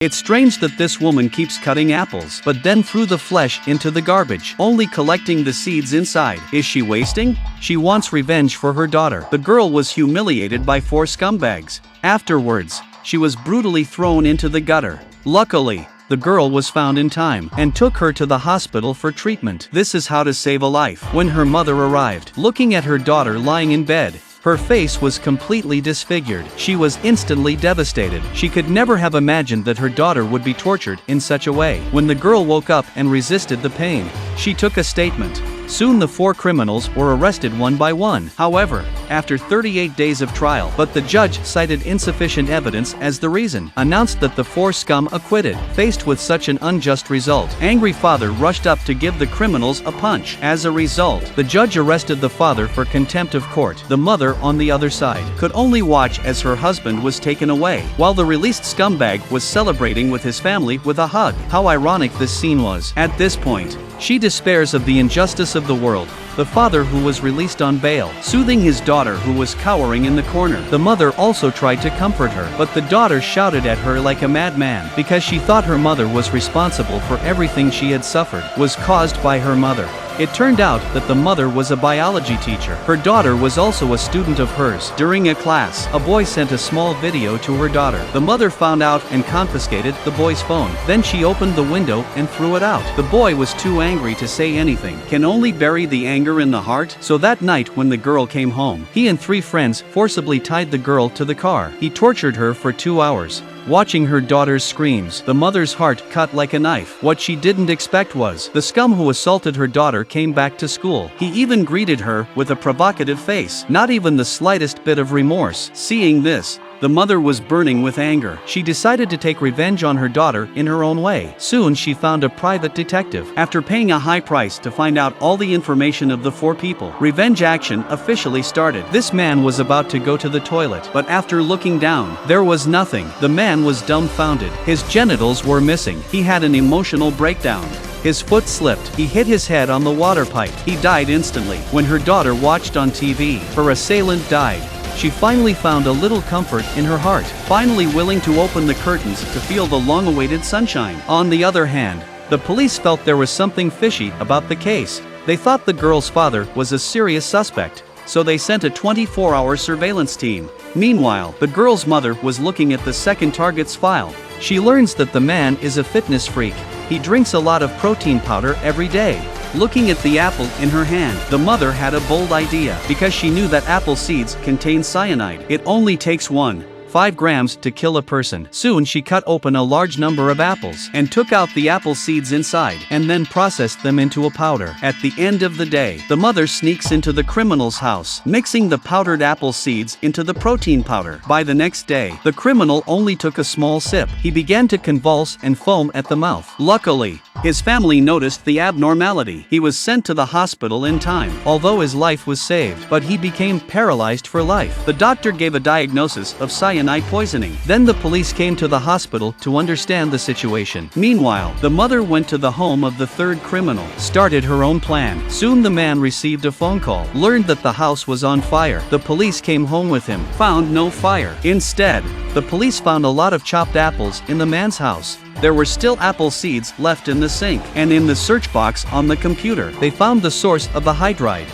It's strange that this woman keeps cutting apples, but then threw the flesh into the garbage, only collecting the seeds inside. Is she wasting? She wants revenge for her daughter. The girl was humiliated by 4 scumbags. Afterwards, she was brutally thrown into the gutter. Luckily, the girl was found in time and took her to the hospital for treatment. This is how to save a life. When her mother arrived, looking at her daughter lying in bed, her face was completely disfigured. She was instantly devastated. She could never have imagined that her daughter would be tortured in such a way. When the girl woke up and resisted the pain, she took a statement. Soon the 4 criminals were arrested one by one. However, after 38 days of trial, but the judge cited insufficient evidence as the reason, announced that the 4 scum acquitted. Faced with such an unjust result, angry father rushed up to give the criminals a punch. As a result, the judge arrested the father for contempt of court. The mother, on the other side, could only watch as her husband was taken away, while the released scumbag was celebrating with his family with a hug. How ironic this scene was. At this point, she despairs of the injustice of the world. The father, who was released on bail, soothing his daughter who was cowering in the corner. The mother also tried to comfort her, but the daughter shouted at her like a madman because she thought her mother was responsible for everything she had suffered was caused by her mother. It turned out that the mother was a biology teacher. Her daughter was also a student of hers. During a class, a boy sent a small video to her daughter. The mother found out and confiscated the boy's phone. Then she opened the window and threw it out. The boy was too angry to say anything, can only bury the anger in the heart. So that night when the girl came home, he and 3 friends forcibly tied the girl to the car. He tortured her for 2 hours. Watching her daughter's screams, the mother's heart cut like a knife. What she didn't expect was, the scum who assaulted her daughter came back to school. He even greeted her with a provocative face, not even the slightest bit of remorse. Seeing this, the mother was burning with anger. She decided to take revenge on her daughter in her own way. Soon she found a private detective. After paying a high price to find out all the information of the 4 people, revenge action officially started. This man was about to go to the toilet, but after looking down, there was nothing. The man was dumbfounded. His genitals were missing. He had an emotional breakdown. His foot slipped. He hit his head on the water pipe. He died instantly. When her daughter watched on TV, her assailant died. She finally found a little comfort in her heart, finally willing to open the curtains to feel the long-awaited sunshine. On the other hand, the police felt there was something fishy about the case. They thought the girl's father was a serious suspect, so they sent a 24-hour surveillance team. Meanwhile, the girl's mother was looking at the second target's file. She learns that the man is a fitness freak. He drinks a lot of protein powder every day. Looking at the apple in her hand, the mother had a bold idea because she knew that apple seeds contain cyanide. It only takes 5 grams to kill a person. Soon she cut open a large number of apples and took out the apple seeds inside and then processed them into a powder. At the end of the day, the mother sneaks into the criminal's house, mixing the powdered apple seeds into the protein powder. By the next day, the criminal only took a small sip. He began to convulse and foam at the mouth. Luckily, his family noticed the abnormality. He was sent to the hospital in time, although his life was saved, but he became paralyzed for life. The doctor gave a diagnosis of cyanide poisoning. Then the police came to the hospital to understand the situation. Meanwhile, the mother went to the home of the 3rd criminal, started her own plan. Soon the man received a phone call, learned that the house was on fire. The police came home with him, found no fire. Instead, the police found a lot of chopped apples in the man's house. There were still apple seeds left in the sink, and in the search box on the computer, they found the source of the hydride.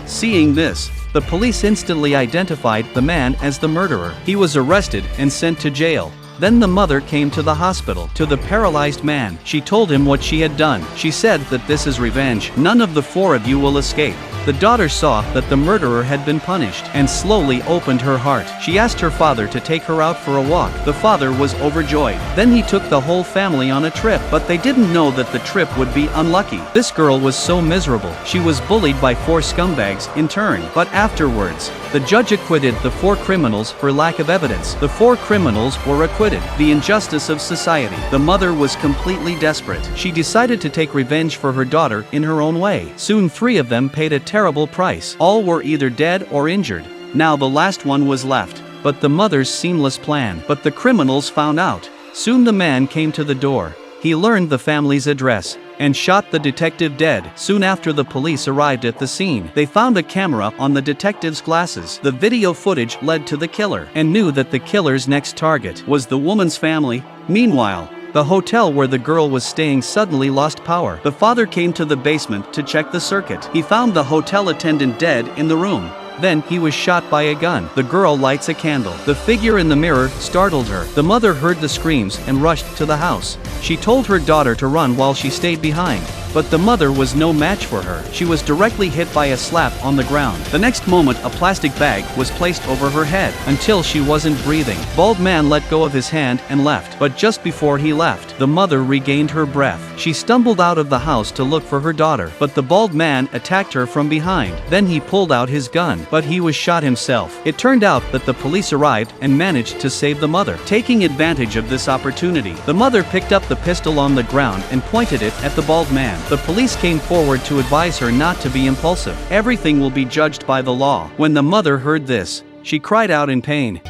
Seeing this, the police instantly identified the man as the murderer. He was arrested and sent to jail. Then the mother came to the hospital. To the paralyzed man, she told him what she had done. She said that this is revenge. None of the 4 of you will escape. The daughter saw that the murderer had been punished and slowly opened her heart. She asked her father to take her out for a walk. The father was overjoyed. Then he took the whole family on a trip, but they didn't know that the trip would be unlucky. This girl was so miserable. She was bullied by 4 scumbags in turn. But afterwards, the judge acquitted the 4 criminals for lack of evidence. The 4 criminals were acquitted. The injustice of society. The mother was completely desperate. She decided to take revenge for her daughter in her own way. Soon 3 of them paid a terrible price. All were either dead or injured. Now the last one was left. But the mother's seamless plan. But the criminals found out. Soon the man came to the door. He learned the family's address. and shot the detective dead. Soon after the police arrived at the scene, they found a camera on the detective's glasses. The video footage led to the killer, and knew that the killer's next target was the woman's family. Meanwhile, the hotel where the girl was staying suddenly lost power. The father came to the basement to check the circuit. He found the hotel attendant dead in the room. Then, he was shot by a gun. The girl lights a candle. The figure in the mirror startled her. The mother heard the screams and rushed to the house. She told her daughter to run while she stayed behind. But the mother was no match for her. She was directly hit by a slap on the ground. The next moment, a plastic bag was placed over her head until she wasn't breathing. Bald man let go of his hand and left. But just before he left, the mother regained her breath. She stumbled out of the house to look for her daughter, but the bald man attacked her from behind. Then he pulled out his gun, but he was shot himself. It turned out that the police arrived and managed to save the mother. Taking advantage of this opportunity, the mother picked up the pistol on the ground and pointed it at the bald man. The police came forward to advise her not to be impulsive. Everything will be judged by the law. When the mother heard this, she cried out in pain.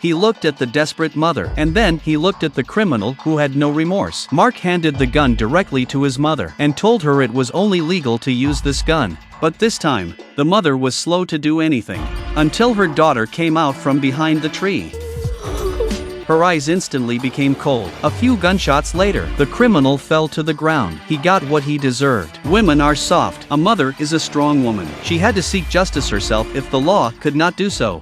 He looked at the desperate mother, and then he looked at the criminal who had no remorse. Mark handed the gun directly to his mother and told her it was only legal to use this gun. But this time, the mother was slow to do anything, until her daughter came out from behind the tree. Her eyes instantly became cold. A few gunshots later, the criminal fell to the ground. He got what he deserved. Women are soft. A mother is a strong woman. She had to seek justice herself if the law could not do so.